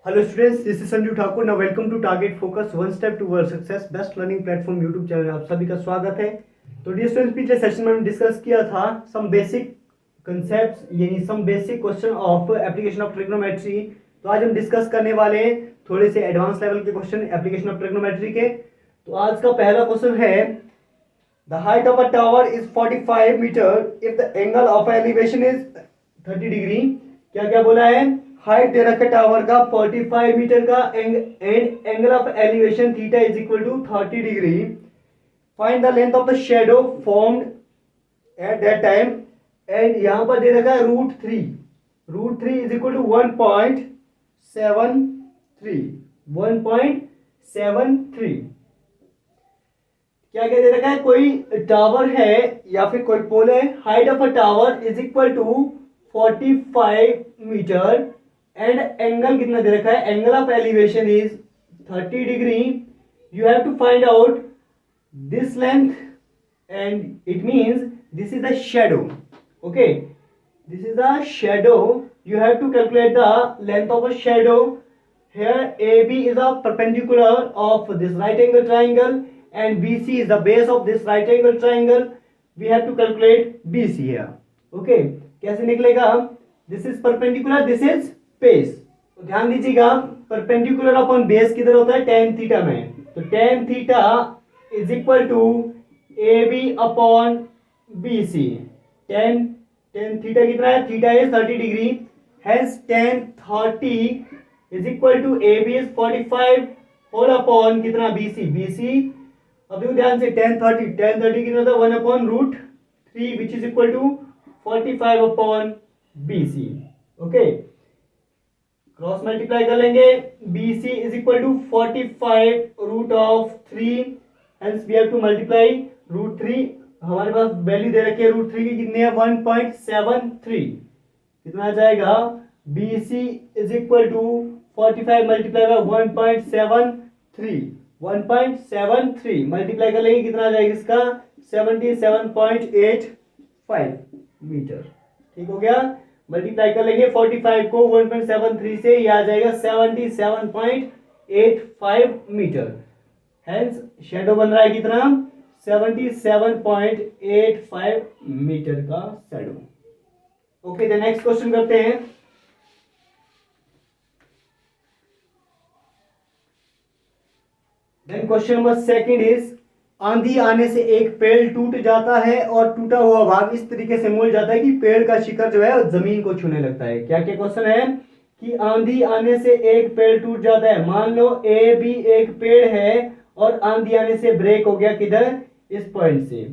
Hello students, this is Sanju Thakur. Now welcome to Target Focus One Step Towards Success Best Learning Platform YouTube channel. आप सभी का स्वागत है. तो dear students, पिछले सेशन में हमने डिस्कस किया था सम बेसिक कंसेप्ट्स यानी some basic question of application of trigonometry. तो आज हम डिस्कस करने वाले हैं थोड़े से एडवांस लेवल के क्वेश्चन एप्लीकेशन ऑफ ट्रिग्नोमेट्री के. तो आज का पहला क्वेश्चन है the height of a tower is 45 metre if the angle of elevation is 30 degree. क्या क्या बोला है? हाइट दे रखा टावर का 45 मीटर का and angle of elevation theta is equal to 30 degree. Find the length of the shadow formed at that time. And यहां पर दे रखा है √3. √3 इज इक्वल टू 1.73. 1.73. क्या क्या दे रखा है? कोई टावर है या फिर कोई पोल है. Height of a tower is equal to 45 metre and angle कितना दे रखा है? Angle of elevation is 30 degree. You have to find out this length and it means this is the shadow. Okay, this is the shadow. You have to calculate the length of a shadow. Here AB is a perpendicular of this right angle triangle and BC is the base of this right angle triangle. We have to calculate BC here. Okay, कैसे निकलेगा? This is perpendicular, this is base. तो ध्यान दीजिएगा, perpendicular upon base किधर होता है? tan theta में. तो tan theta is equal to AB upon BC. tan theta कितना है? Theta is 30 degree. Hence tan 30 is equal to AB is 45 whole upon कितना? BC. अब देखो ध्यान से, tan 30 कितना था? 1 upon √3 which is equal to 45 upon BC. Okay, cross multiply कर लेंगे. BC is equal to 45 √3. Hence we have to multiply √3. हमारे पास वैल्यू दे रखी है √3 की, कितनी है? 1.73. कितना आ जाएगा? BC is equal to 45 multiply by 1.73. 1.73 multiply कर लेंगे, कितना आ जाएगा इसका? 77.85 मीटर. ठीक हो गया. मल्टीप्लाई कर लेंगे 45 को 1.73 से, ये आ जाएगा 77.85 मीटर. हेंस शेडो बन रहा है कितना? 77.85 मीटर का shadow. Okay, the next question करते हैं. Then question number second is आंधी आने से एक पेड़ टूट जाता है और टूटा हुआ भाग इस तरीके से मुड़ जाता है कि पेड़ का शिखर जो है जमीन को छूने लगता है. क्या क्या क्वेश्चन है? कि आंधी आने से एक पेड़ टूट जाता है. मान लो ए बी एक पेड़ है और आंधी आने से ब्रेक हो गया किधर? इस पॉइंट से.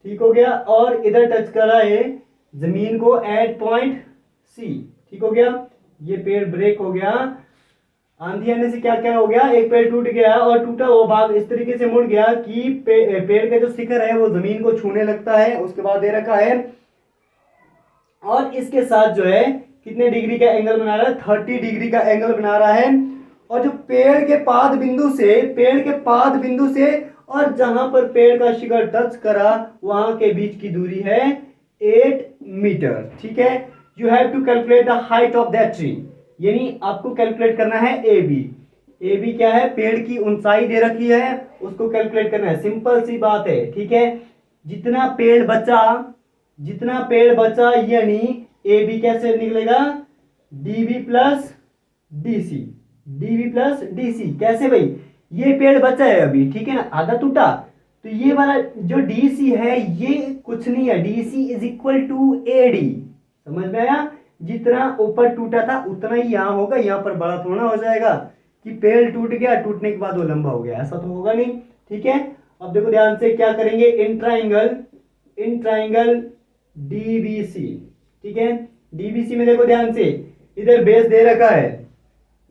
ठीक हो गया. और इधर टच करा है जमीन को एट पॉइंट सी. ठीक हो गया. ये पेड़ ब्रेक हो गया. आंधी आने से क्या क्या हो गया? एक पेड़ टूट गया और टूटा हुआ भाग इस तरीके से मुड़ गया कि पेड़ का जो शिखर है वो जमीन को छूने लगता है. उसके बाद दे रखा है और इसके साथ जो है कितने डिग्री का एंगल बना रहा है? 30 डिग्री का एंगल बना रहा है. और जो पेड़ के पाद बिंदु से और जहां पर पेड़ का शिखर टच करा वहां के बीच की दूरी है 8 मीटर. ठीक है. You have to calculate the height of that tree. यानी आपको कैलकुलेट करना है AB क्या है? पेड़ की ऊंचाई दे रखी है, उसको कैलकुलेट करना है. सिंपल सी बात है. ठीक है. जितना पेड़ बचा यानी AB कैसे निकलेगा? DB plus DC. कैसे भाई? ये पेड़ बचा है अभी, ठीक है ना, आधा टूटा. तो ये वाला जो DC है ये कुछ नहीं है. DC is equal to AD. समझ में आया? जितना ऊपर टूटा था उतना ही यहाँ होगा. यहाँ पर बड़ा थोड़ा हो जाएगा कि पेड़ टूट गया, टूटने के बाद वो लंबा हो गया, ऐसा तो होगा नहीं. ठीक है. अब देखो ध्यान से क्या करेंगे. In triangle DBC. ठीक है. DBC में देखो ध्यान से, इधर बेस दे रखा है.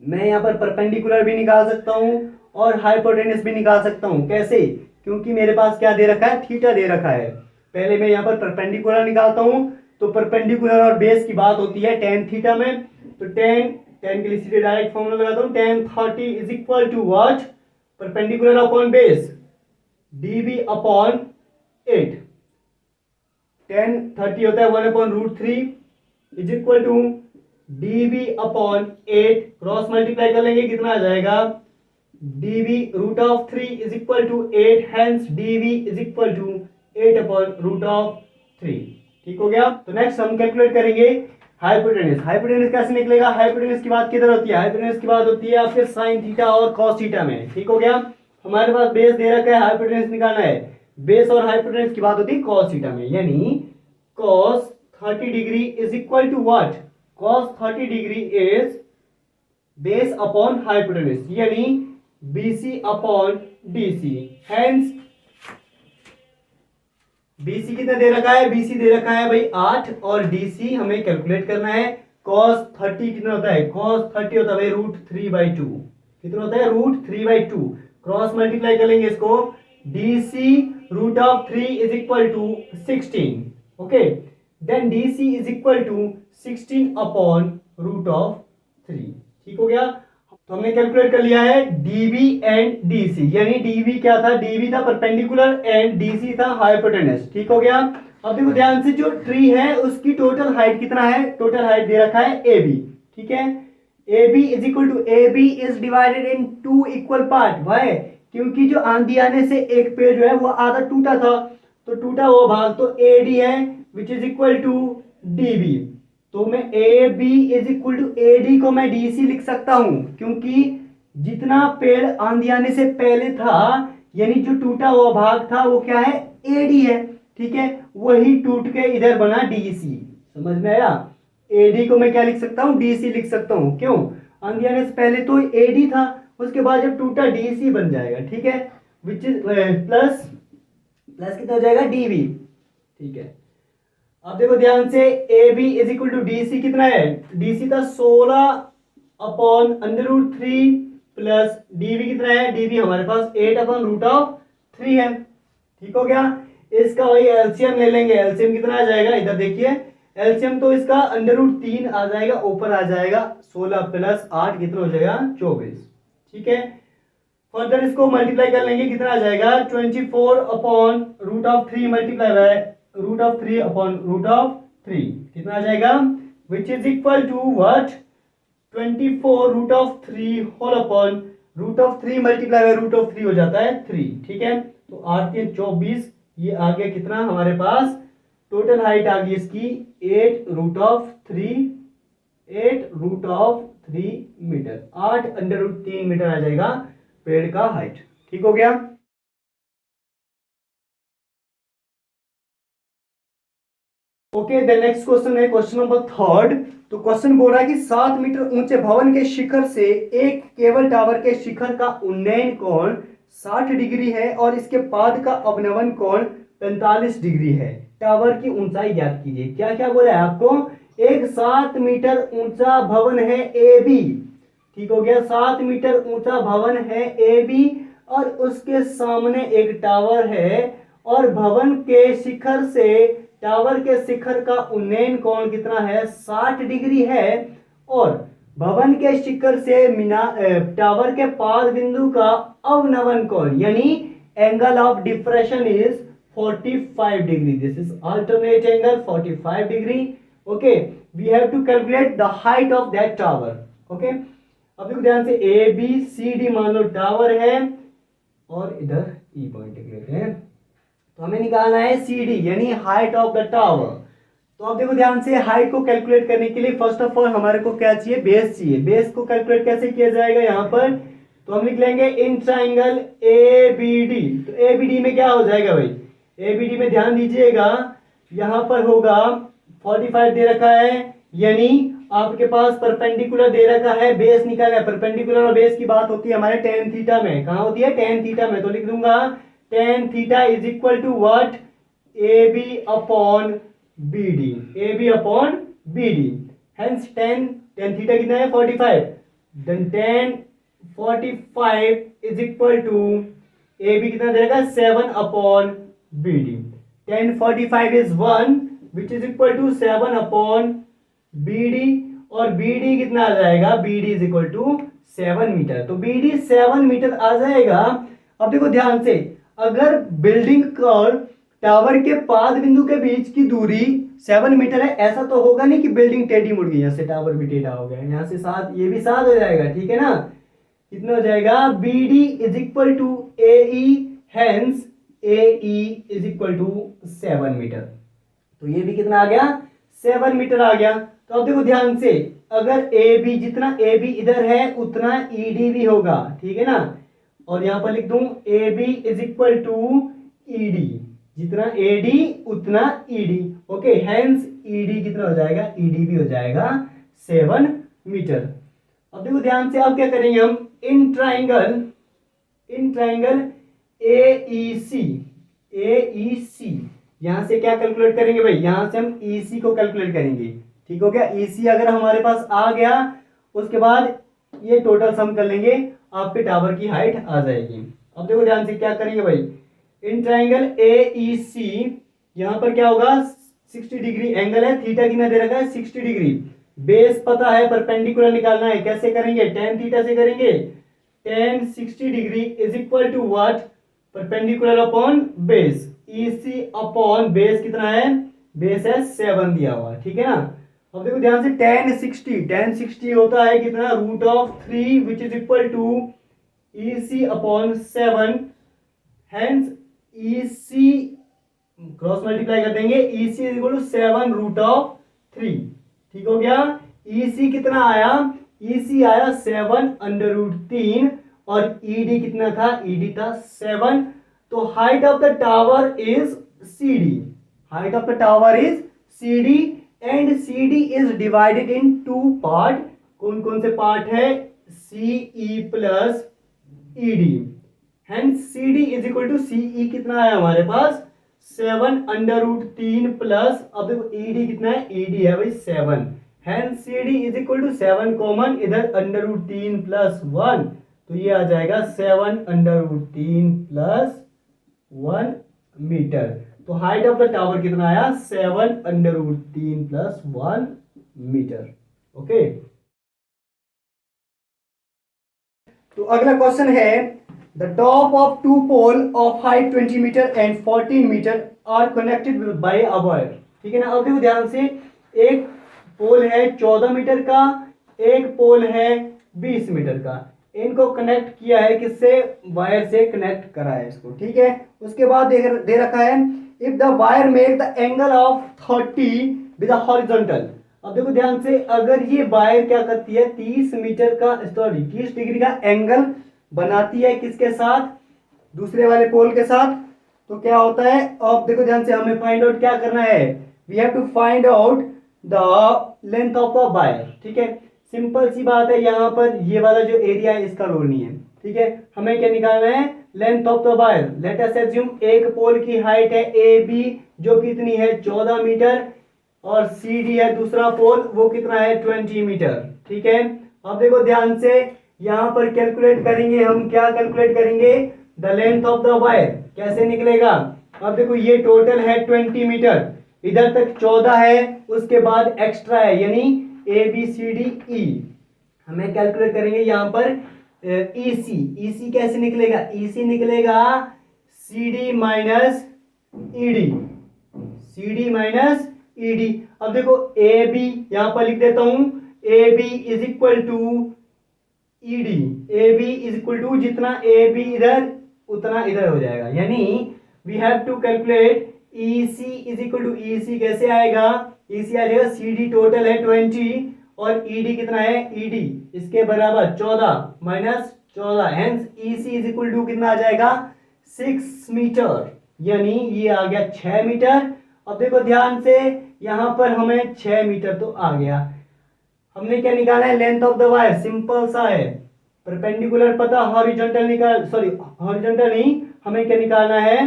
मैं यहाँ पर परपेंडिकुलर भी निकाल सकता हूँ और हाइपोटेनस भी निकाल सकता हूँ. कैसे? क्योंकि मेरे पास क्या दे रखा है? थीटा दे रखा है. पहले मैं यहाँ पर परपेंडिकुलर निकालता हूँ. तो परपेंडिकुलर और बेस की बात होती है tan थीटा में. तो tan के लिए सीधे डायरेक्ट फॉर्मूला लगाता हूं. tan 30 is equal to what? Perpendicular upon base DB upon 8. tan 30 होता है 1/√3 is equal to db upon 8 cross multiply कर लेंगे कितना आ जाएगा db root of 3 is equal to 8 hence dv is equal to 8 upon root of 3। ठीक हो गया। तो नेक्स्ट हम कैलकुलेट करेंगे हाइपोटेनस। हाइपोटेनस कैसे निकलेगा? हाइपोटेनस की बात किधर होती है? हाइपोटेनस की बात होती है आपके साइन थीटा और कॉस थीटा में। ठीक हो गया। हमारे पास बेस दे रखा है, हाइपोटेनस निकालना है। बेस और हाइपोटेनस की बात होती है कॉस थीटा में, यानी cos 30 degree is equal to what? Cos 30 degree is base upon hypotenuse, यानी BC upon DC। Hence BC कितना दे रखा है? BC दे रखा है भाई 8 और DC हमें कैलकुलेट करना है। cos 30 कितना होता है? cos 30 होता है भाई रूट 3/2। कितना होता है? रूट 3/2। क्रॉस मल्टीप्लाई कर लेंगे इसको, DC root of 3 is equal to 16। Okay, then DC is equal to 16 upon root of 3। ठीक हो गया। तो हमने कैलकुलेट कर लिया है dB एंड DC, यानी dB क्या था? dB था परपेंडिकुलर एंड DC था हाइपोटेनस। ठीक हो गया। अब देखो ध्यान से, जो ट्री है उसकी टोटल हाइट कितना है? टोटल हाइट दे रखा है AB। ठीक है, AB is equal to AB is divided in 2 equal part. Why? क्योंकि जो आंधी आने से एक पेड़ जो है वो आधा टूटा था, तो टूटा हुआ भाग तो AD है which is equal to DB। तो मैं A B is equal to A D को मैं डी सी लिख सकता हूं, क्योंकि जितना पेड़ आंधी आने से पहले था, यानी जो टूटा हुआ भाग था वो क्या है? ए डी है। ठीक है, वही टूट के इधर बना डी सी। समझ में आया? ए डी को मैं क्या लिख सकता हूं? डी सी लिख सकता हूं। क्यों? आंधी आने से पहले तो ए डी था, उसके बाद जब टूटा डी सी बन जाएगा। ठीक है, विच इज प्लस प्लस कितना हो जाएगा? D V. ठीक है, अब देखो ध्यान से, A B is equal to D C कितना है? डी सी था 16 upon under root 3 plus D B कितना है? डी बी हमारे पास 8 अपॉन रूट ऑफ 3 है। ठीक हो गया। इसका वही एलसीएम ले लेंगे। एलसीएम कितना आ जाएगा? इधर देखिए, एलसीएम तो इसका अंडर रूट 3 आ जाएगा, ऊपर आ जाएगा 16 प्लस 8 कितना हो जाएगा? 24। ठीक है, फर्दर इसको मल्टीप्लाई कर लेंगे, कितना आ जाएगा? 24 upon root of 3 multiply by root of 3 upon root of 3 कितना आ जाएगा? Which is equal to what? 24 root of 3 whole upon root of 3 multiply by root of 3 हो जाता है 3। ठीक है, तो 8 3 24, ये आ गया कितना हमारे पास? टोटल हाइट आ गई इसकी 8 root of 3 meter. 8 under root 3 meter आ जाएगा पेड़ का हाइट। ठीक हो गया। ओके, द नेक्स्ट क्वेश्चन है क्वेश्चन नंबर 3। तो क्वेश्चन बोल रहा है कि 7 मीटर ऊंचे भवन के शिखर से एक केबल टावर के शिखर का उन्नयन कोण 60 डिग्री है और इसके पाद का अवनमन कोण 45 डिग्री है। टावर की ऊंचाई ज्ञात कीजिए। क्या क्या बोला है आपको? एक 7 मीटर ऊंचा भवन है ए बी। ठीक हो गया, 7 मीटर ऊंचा भवन है ए बी और उसके सामने एक टावर है, और भवन के शिखर से टावर के शिखर का उन्नयन कोण कितना है? 60 डिग्री है, और भवन के शिखर से टावर के पाद बिंदु का अवनमन कोण यानी angle of diffraction is 45 degree. This is alternate angle 45 degree. Okay, we have to calculate the height of that tower. Okay, अब देखो ध्यान से, ए बी सी डी मान लो टावर है, और इधर ई पॉइंट लेते हैं, तो हमें निकालना है सी डी यानी हाइट ऑफ द टावर। तो अब देखो ध्यान से, हाइट को कैलकुलेट करने के लिए फर्स्ट ऑफ ऑल हमारे को क्या चाहिए? बेस चाहिए। बेस को कैलकुलेट कैसे किया जाएगा यहाँ पर? तो हम लिख लेंगे in triangle A B D. तो ए बी डी में क्या हो जाएगा भाई? ए बी डी में ध्यान दीजिएगा, यहाँ पर होगा 45 दे रखा है, यानी आपके पास परपेंडिकुलर दे रखा है, बेस निकालना है। परपेंडिकुलर और बेस की बात होती है हमारे टेन थीटा में। कहाँ होती है? टेन थीटा में। तो लिख दूंगा tan theta is equal to what? A B upon B D. A B upon B D. Hence tan theta कितना है? 45। Then tan 45 is equal to A B कितना दे रखा है? 7 upon B D. Tan 45 is 1 which is equal to 7 upon B D, और B D कितना आ जाएगा? B D is equal to 7 meter. तो बी डी 7 मीटर आ जाएगा। अब देखो ध्यान से, अगर बिल्डिंग का टावर के पाद बिंदु के बीच की दूरी 7 मीटर है। ऐसा तो होगा नहीं कि बिल्डिंग टेढ़ी मुड़ गई, यहाँ से टावर भी टेढ़ा हो गया, यहाँ से 7, ये भी 7 हो जाएगा, ठीक है ना। कितना हो जाएगा, B D is equal to A E, hence A E is equal to 7 meter. तो ये भी कितना आ गया, 7 मीटर आ गया। तो अब देखो ध्यान से, अगर ए बी, जितना ए बी इधर है उतना ई डी भी होगा, ठीक है ना। और यहां पर लिख दूं A B is equal to E D, जितना ए डी उतना E D, okay. Hence E D कितना हो जाएगा, ई डी भी हो जाएगा 7 मीटर। अब देखो ध्यान से, अब क्या करेंगे हम, इन ट्राइंगल ए ई सी, यहां से क्या कैलकुलेट करेंगे भाई, यहां से हम ई सी को कैलकुलेट करेंगे, ठीक हो गया। ई सी अगर हमारे पास आ गया, उसके बाद ये टोटल सम कर लेंगे, आपके टावर की हाइट आ जाएगी। अब देखो ध्यान से क्या करेंगे भाई, इन ट्राइंगल ए ई सी, यहां पर क्या होगा, 60 डिग्री एंगल है, थीटा कितना दे रखा है, 60 डिग्री। बेस पता है, परपेंडिकुलर निकालना है, कैसे करेंगे, टेन थीटा से करेंगे। Tan 60 degree is equal to what, perpendicular upon base, E C upon base कितना है, बेस है 7 दिया हुआ, ठीक है ना। अब देखो ध्यान से, टेन सिक्सटी होता है कितना, root of 3 which is equal to E C upon 7, hence E C cross multiply कर देंगे, E C is equal to 7 root of 3, ठीक हो गया। ई सी कितना आया, ई सी आया 7 अंडर रूट 3, और ई डी कितना था, ई डी था 7। तो height of the tower is C D, height of the tower is C D, and C D is divided in 2 part. कौन कौन से पार्ट है, C E plus E D, hence C D is equal to C E कितना है हमारे पास 7 under root 3 plus, अब देखो ई D कितना है, ई डी है भाई 7, hence C D is equal to 7 common, इधर अंडर रूट 3 प्लस 1, तो ये आ जाएगा 7 अंडर रूट 3 प्लस 1 मीटर। तो हाइट ऑफ द टावर कितना आया, 7 under root 3 plus 1 meter, okay. तो अगला क्वेश्चन है, the top of 2 pole of height 20 meter and 14 meter are connected by a wire, ठीक है ना। अब देखो ध्यान से, एक पोल है 14 मीटर का, एक पोल है 20 मीटर का, इनको कनेक्ट किया है, किससे, वायर से कनेक्ट करा है इसको, ठीक है। उसके बाद दे रखा है, if the wire make the angle of 30 with horizontal. अब देखो ध्यान से, अगर ये वायर क्या करती है, 30 मीटर का, सॉरी 30 डिग्री का एंगल बनाती है, किसके साथ, दूसरे वाले पोल के साथ, तो क्या होता है, अब देखो ध्यान से, हमें फाइंड आउट क्या करना है, we have to find out the length of the wire, ठीक है। सिंपल सी बात है, यहाँ पर ये वाला जो एरिया है इसका रोल नहीं है, ठीक है। हमें क्या निकालना है, length of the wire. Let us assume एक पोल की हाइट है ए बी, जो कितनी है 14 मीटर, और सी डी है दूसरा पोल, वो कितना है 20 मीटर, ठीक है। अब देखो ध्यान से, यहाँ पर कैलकुलेट करेंगे हम, क्या कैलकुलेट करेंगे, the length of the wire, कैसे निकलेगा। अब देखो ये टोटल है 20 मीटर, इधर तक 14 है, उसके बाद एक्स्ट्रा है, यानी A B C D E. हमें कैलकुलेट करेंगे यहाँ पर ई सी, ई सी कैसे निकलेगा, ई सी निकलेगा C D minus E D, C D minus E D. अब देखो ए बी यहां पर लिख देता हूं, A B is equal to E D, A B is equal to जितना ए बी इधर उतना इधर हो जाएगा, यानी we have to calculate E C is equal to, E C कैसे आएगा, ई सी आ जाएगा सी डी टोटल है 20 और ई डी कितना है, ई डी इसके बराबर 14 minus 14, hence E C is equal to कितना आ जाएगा 6 मीटर, यानी ये आ गया 6 मीटर। अब देखो ध्यान से, यहां पर हमें 6 मीटर तो आ गया। हमने क्या निकाला है, length of the wire, simple सा है, परपेंडिकुलर पता, हॉरिजॉन्टल निकाल, सॉरी हॉरिजॉन्टल नहीं, हमें क्या निकालना है,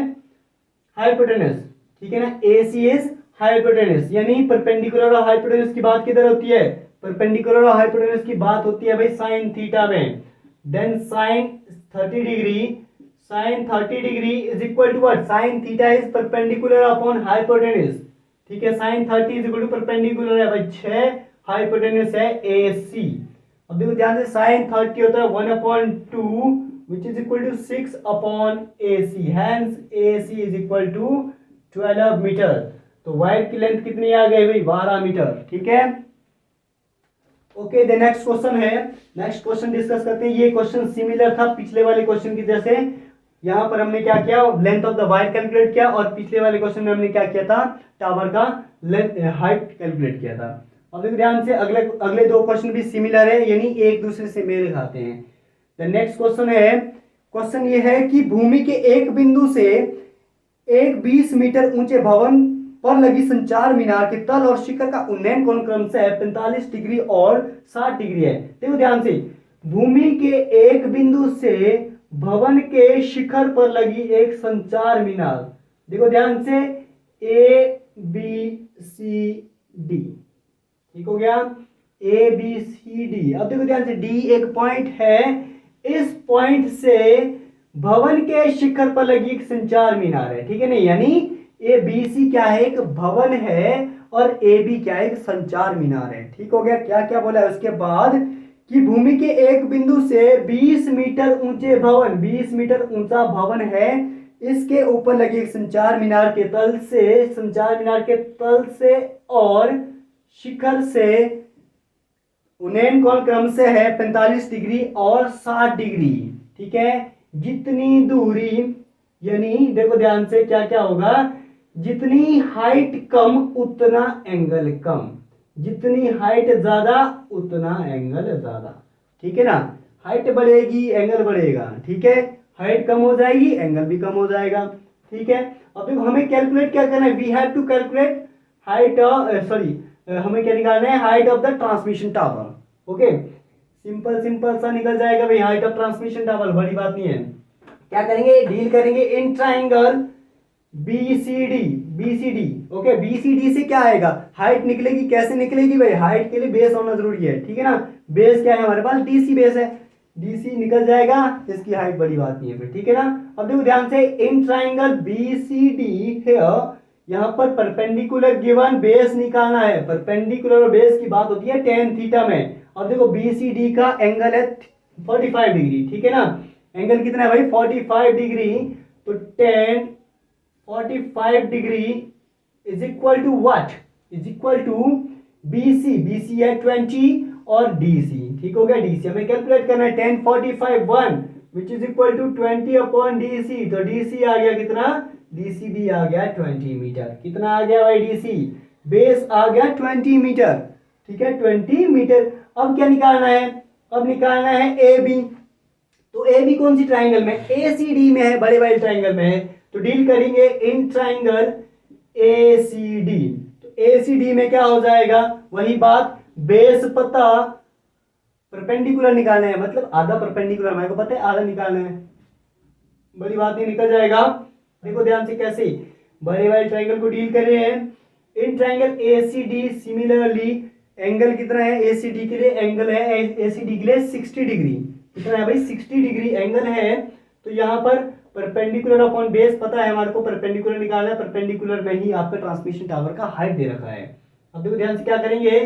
हाइपोटेनस, ठीक है ना। ए सी इज हाइपोटेनस, यानी परपेंडिकुलर और हाइपोटेनस की बात किधर होती है, परपेंडिकुलर और हाइपोटेनस की बात होती है भाई साइन थीटा में। Then sine 30 degree, sine 30 degree is equal to what, sine theta is perpendicular upon hypotenuse, ठीक है। Sine 30 is equal to perpendicular है भाई 6, हाइपोटेनस है ए सी। अब देखो ध्यान से, साइन 30 होता है 1/2 which is equal to 6 upon A C, hence A C is equal to 12 meter. तो वायर की लेंथ कितनी आ गई भाई? 12 मीटर। ठीक है, ओके। द नेक्स्ट क्वेश्चन है, नेक्स्ट क्वेश्चन डिस्कस करते हैं। ये क्वेश्चन सिमिलर था पिछले वाले क्वेश्चन की जैसे। यहाँ पर हमने क्या किया, length of the wire calculate किया, और पिछले वाले क्वेश्चन में हमने क्या किया था, टावर का लेंथ हाइट कैलकुलेट किया था। अब देखो ध्यान से, अगले अगले दो क्वेश्चन भी सिमिलर है, यानी एक दूसरे से मेल खाते हैं। द नेक्स्ट क्वेश्चन है, क्वेश्चन ये है कि भूमि के एक बिंदु से एक 20 मीटर ऊंचे भवन पर लगी संचार मीनार के तल और शिखर का उन्नयन कोण क्रमशः 45 डिग्री और 60 डिग्री है। देखो ध्यान से, भूमि के एक बिंदु से भवन के शिखर पर लगी एक संचार मीनार। देखो ध्यान से, ए बी सी डी, ठीक हो गया, ए बी सी डी। अब देखो ध्यान से, डी एक पॉइंट है, इस पॉइंट से भवन के शिखर पर लगी एक संचार मीनार है। ठीक है नहीं, यानी ए बी सी क्या है, एक भवन है, और ए बी क्या है, एक संचार मीनार है। ठीक हो गया। क्या क्या बोला है उसके बाद, कि भूमि के एक बिंदु से 20 मीटर ऊंचे भवन, 20 मीटर ऊंचा भवन है, इसके ऊपर लगी एक संचार मीनार के तल से, संचार मीनार के तल से और शिखर से उन्नयन कोण क्रमशः है 45 डिग्री और 60 डिग्री। ठीक है, जितनी दूरी, यानी देखो ध्यान से क्या क्या होगा, जितनी हाइट कम उतना एंगल कम, जितनी हाइट ज्यादा उतना एंगल ज्यादा। ठीक है ना, हाइट बढ़ेगी एंगल बढ़ेगा। ठीक है, हाइट कम हो जाएगी एंगल भी कम हो जाएगा। ठीक है, अब देखो हमें कैलकुलेट क्या करना है, we have to calculate height हमें क्या निकालना है, height of the transmission tower. Okay, simple simple सा निकल जाएगा भाई, हाइट ऑफ ट्रांसमिशन टावर, बड़ी बात नहीं है। क्या करेंगे, डील करेंगे in triangle BCD, BCD. Okay, BCD से क्या आएगा, हाइट निकलेगी। कैसे निकलेगी भाई, हाइट के लिए बेस होना जरूरी है। ठीक है ना, बेस क्या है हमारे पास, डीसी बेस है, डीसी निकल जाएगा, इसकी हाइट बड़ी बात नहीं है फिर। ठीक है ना, अब देखो ध्यान से, इन ट्राइंगल बीसीडी है, यहाँ पर परपेंडिकुलर गिवन बेस निकालना है। परपेंडिकुलर और बेस की बात होती है tan थीटा में। अब देखो बीसीडी का एंगल है 45 डिग्री। ठीक है ना, एंगल कितना है भाई, 45 डिग्री। तो tan 45 degree is equal to what, is equal to BC, BC है 20 और डीसी। ठीक हो गया, डीसी हमें कैलकुलेट करना है, tan 45 1 which is equal to 20 upon DC. तो डीसी आ गया कितना, डीसी भी आ गया 20 मीटर। कितना आ गया भाई डीसी, बेस आ गया 20 मीटर। ठीक है, 20 मीटर। अब क्या निकालना है, अब निकालना है ए बी। तो ए बी कौन सी ट्राइंगल में, ए सी डी में है, बड़े वाले ट्राइंगल में है। तो डील करेंगे इन ट्राइंगल ए सी डी। तो ए सी डी में क्या हो जाएगा, वही बात, बेस पता, परपेंडिकुलर निकालना है, मतलब आधा परपेंडिकुलर मेरे को पता है, आधा निकालना है, बड़ी बात नहीं, निकल जाएगा। देखो ध्यान से कैसे बड़े वाले ट्राइंगल को डील कर रहे हैं। In triangle A C D similarly angle कितना है, ए सी डी के लिए एंगल है, ए सी डी के लिए 60 डिग्री। कितना है भाई, 60 डिग्री एंगल है। तो यहाँ पर परपेंडिकुलर अपॉन बेस पता है हमारे को, परपेंडिकुलर निकालना है, परपेंडिकुलर में ही आपका ट्रांसमिशन टावर का हाइट दे रखा है। अब देखो ध्यान से क्या करेंगे,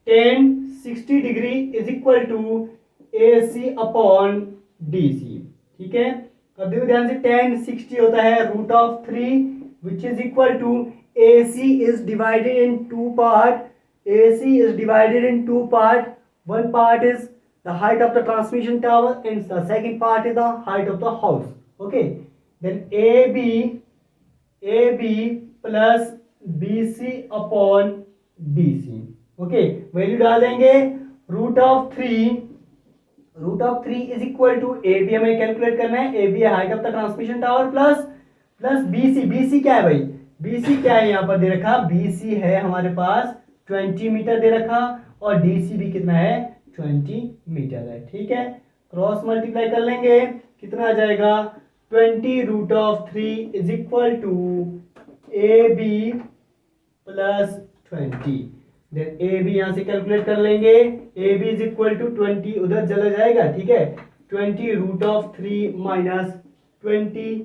tan 60 degree is equal to A C upon D C. ठीक है, अब देखो ध्यान से, tan 60 होता है root of 3 which is equal to A C is divided in two part, AC is divided in two parts. One part is the height of the transmission tower and the second part is the height of the house. Okay. Then AB plus BC upon DC. Okay. Value डाल देंगे, root of 3 is equal to AB हमें calculate करना है, AB है height of the transmission tower plus BC क्या है भाई, BC क्या है यहाँ पर दे रखा, BC है हमारे पास 20 मीटर दे रखा, और डीसी भी कितना है 20 मीटर है। ठीक है, क्रॉस मल्टीप्लाई कर लेंगे, कितना आ जाएगा, 20 root of 3 is equal to A B plus 20। Then A B यहां से कैलकुलेट कर लेंगे, A B is equal to 20 उधर चला जाएगा। ठीक है, 20 root of 3 minus 20,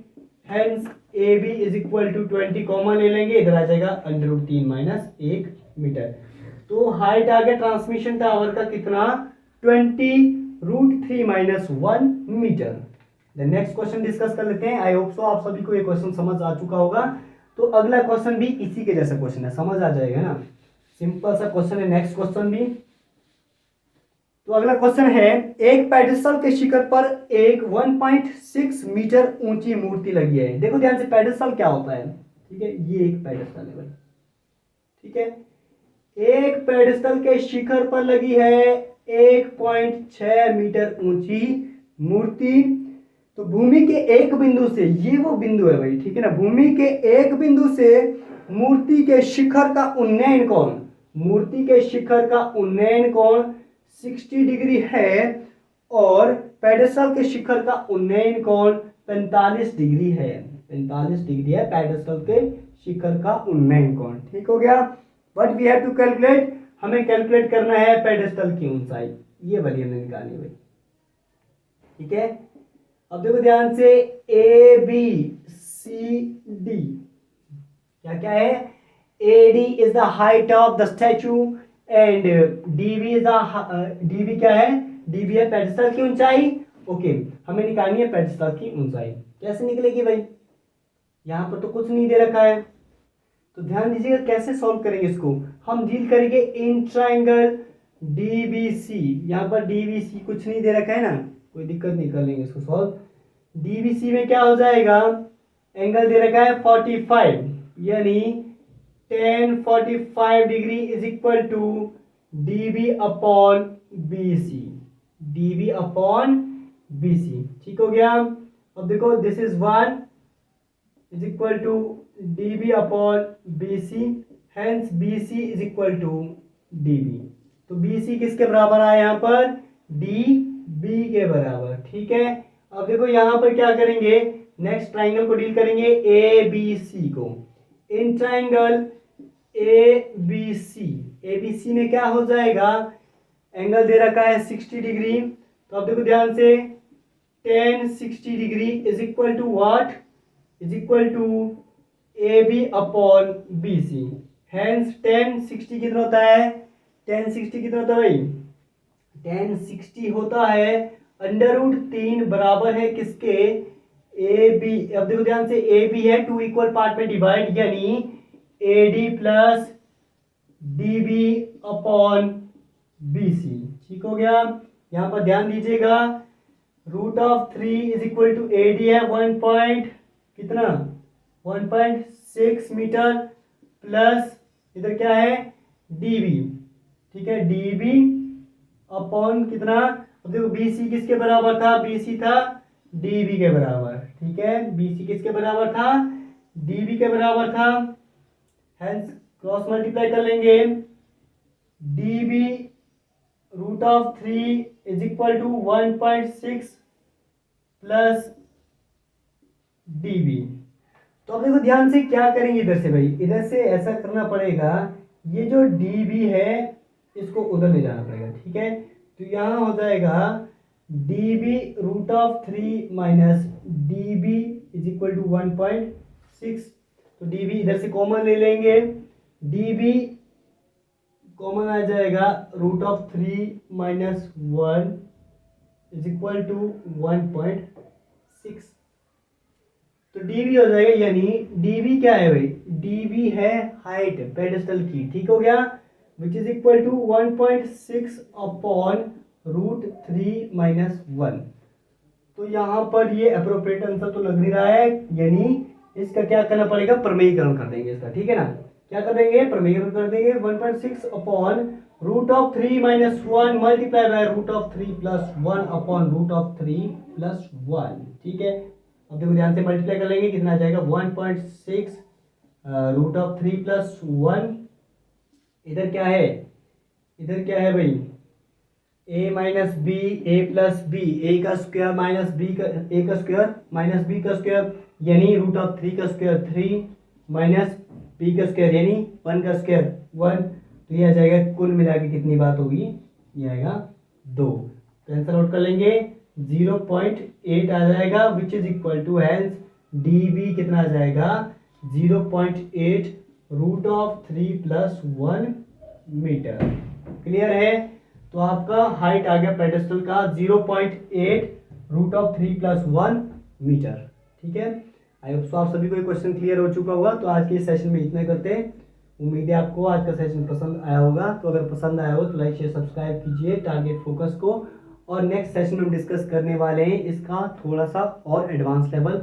hence A B is equal to 20 common ले लेंगे, इधर आ जाएगा अंडर रूट 3 माइनस 1 मीटर। तो हाइट आ गया ट्रांसमिशन टावर का कितना, 20 root 3 minus 1 metre. Next question discuss कर लेते हैं। आई होप सो आप सभी को ये क्वेश्चन समझ आ चुका होगा। तो अगला क्वेश्चन भी इसी के जैसा क्वेश्चन है, समझ आ जाएगा ना, सिंपल सा क्वेश्चन है। नेक्स्ट क्वेश्चन भी, तो अगला क्वेश्चन है, एक पेडेस्टल के शिखर पर एक 1.6 मीटर ऊंची मूर्ति लगी है। देखो ध्यान से, पेडेस्टल क्या होता है, ठीक है, ये एक पेडेस्टल है भाई, ठीक है। एक पेडेस्टल के शिखर पर लगी है 1.6 मीटर ऊंची मूर्ति। तो भूमि के एक बिंदु से, ये वो बिंदु है भाई, ठीक है ना, भूमि के एक बिंदु से मूर्ति के शिखर का उन्नयन कोण, मूर्ति के शिखर का उन्नयन कोण 60 डिग्री है और पेडेस्टल के शिखर का उन्नयन कोण 45 डिग्री है। 45 डिग्री है पेडेस्टल के शिखर का उन्नयन कोण, ठीक हो गया। What we have to calculate, हमें कैलकुलेट करना है पेडेस्टल की ऊंचाई, ये वाली हमें निकालनी भाई, ठीक है। अब देखो ध्यान से, ए बी सी डी क्या क्या है, A D is the height of the statue and D B is the, D B क्या है, डी बी है पेडेस्टल की ऊंचाई। ओके, हमें निकालनी है पेडेस्टल की ऊंचाई। कैसे निकलेगी भाई, यहां पर तो कुछ नहीं दे रखा है, तो ध्यान दीजिएगा कैसे सॉल्व करेंगे इसको। हम डील करेंगे इन ट्राइंगल डीबीसी, यहाँ पर डीबीसी कुछ नहीं दे रखा है ना, कोई दिक्कत नहीं, कर लेंगे इसको सॉल्व। डीबीसी में क्या हो जाएगा, एंगल दे रखा है 45, यानी tan 45 degree is equal to DB upon BC, DB upon BC, ठीक हो गया। अब देखो, this is 1 is equal to dB upon BC, hence BC is equal to dB। तो BC किसके बराबर आया यहाँ पर, DB के बराबर, ठीक है। अब देखो यहाँ पर क्या करेंगे, नेक्स्ट ट्राइंगल को डील करेंगे ABC को। इन ट्राइंगल ABC, ABC में क्या हो जाएगा, एंगल दे रखा है 60 डिग्री, तो अब देखो ध्यान से, tan 60 degree is equal to what, is equal to AB upon BC, hence tan 60 कितना होता है, tan 60 कितना होता है भाई, tan 60 होता है √3 बराबर है किसके, AB। अब देखो ध्यान से, AB है 2 इक्वल पार्ट में डिवाइड, यानी AD plus DB upon BC, ठीक हो गया। यहाँ पर ध्यान दीजिएगा, √3 इज इक्वल टू AD है 1 पॉइंट कितना, 1.6 मीटर प्लस इधर क्या है dB, ठीक है, dB अपॉन कितना, अब देखो BC किसके बराबर था, BC था dB के बराबर, ठीक है, BC किसके बराबर था, dB के बराबर था, हेंस क्रॉस मल्टीप्लाई कर लेंगे, dB √3 is equal to 1.6 plus dB। तो अब देखो ध्यान से क्या करेंगे, इधर से भाई, इधर से ऐसा करना पड़ेगा, ये जो dB है इसको उधर ले जाना पड़ेगा, ठीक है। तो यहाँ हो जाएगा dB √3 minus dB is equal to 1.6, तो dB इधर से कॉमन ले लेंगे, dB कॉमन आ जाएगा, √3 माइनस 1 इज इक्वल टू 1.6, तो dB हो जाएगा, यानी dB क्या है भाई, dB है हाइट पेडेस्टल की, ठीक हो गया, which is equal to 1.6 upon √3 minus 1। तो यहाँ पर ये अप्रोप्रिएट आंसर तो लग नहीं रहा है, यानी इसका क्या करना पड़ेगा, प्रमेयीकरण कर देंगे इसका, ठीक है ना, क्या कर देंगे, प्रमेयीकरण कर देंगे, 1.6 upon √3 minus 1 multiply by √3 plus 1 upon √3 plus 1, ठीक है। अब देखो ध्यान से मल्टीप्लाई कर लेंगे, कितना आ जाएगा 1.6 √3 प्लस 1, इधर क्या है, इधर क्या है भाई, a minus B, A plus B, A का स्क्वायर माइनस बी का, ए का स्क्वायर माइनस बी का स्क्वायर, यानी √3 का स्क्वायर 3 माइनस बी का स्क्वायर यानी 1 का स्क्वायर 1, तो ये आ जाएगा, कुल मिला के कितनी बात होगी, ये आएगा 2, तो आंसर आउट कर लेंगे 0.8 आ जाएगा, which is equal to, hence dB कितना आ जाएगा 0.8 √3 प्लस 1 मीटर। क्लियर है, तो आपका हाइट आ गया पेडेस्टल का 0.8 √3 प्लस 1 मीटर, ठीक है। आई होप सो आप सभी को ये क्वेश्चन क्लियर हो चुका होगा। तो आज के इस सेशन में इतना ही करते हैं। उम्मीद है आपको आज का सेशन पसंद आया होगा। तो अगर पसंद आया हो तो लाइक शेयर सब्सक्राइब कीजिए टारगेट फोकस को। और नेक्स्ट सेशन में हम डिस्कस करने वाले हैं इसका थोड़ा सा और एडवांस लेवल